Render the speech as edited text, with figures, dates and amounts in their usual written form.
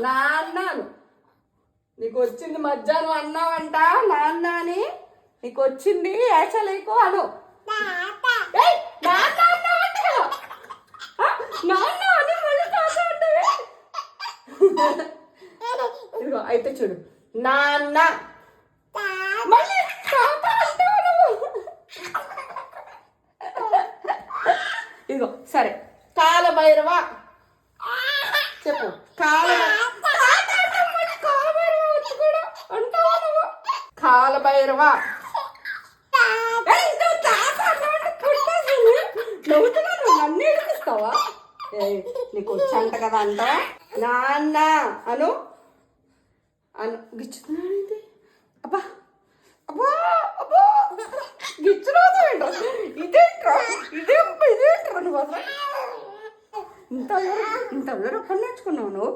నాన్నను. నీకు వచ్చింది మధ్యాహ్నం అన్నావంట నాన్న అని. నీకు వచ్చింది ఏచలేకు అను. నాన్న అని మళ్ళీ తాత అంటావే. ఇదిగో అయితే చూడు, నాన్న మళ్ళీ తాత అంటావు. ఇదిగో సరే, కాలభైరవ చెప్పు. కాలభైరవ నవ్వుతున్నాను, నన్ను ఏడిపిస్తావా? నీకు వచ్చంట కదా అంట. నాన్న అను అను. గిచ్చుతున్నాడు. అబ్బా అబ్బా అబ్బా గిచ్చురాదు ఏంటో. ఇదేంట్రా నువ్వు అసలు ఇంత ఎప్పుడు నేర్చుకున్నావు నువ్వు?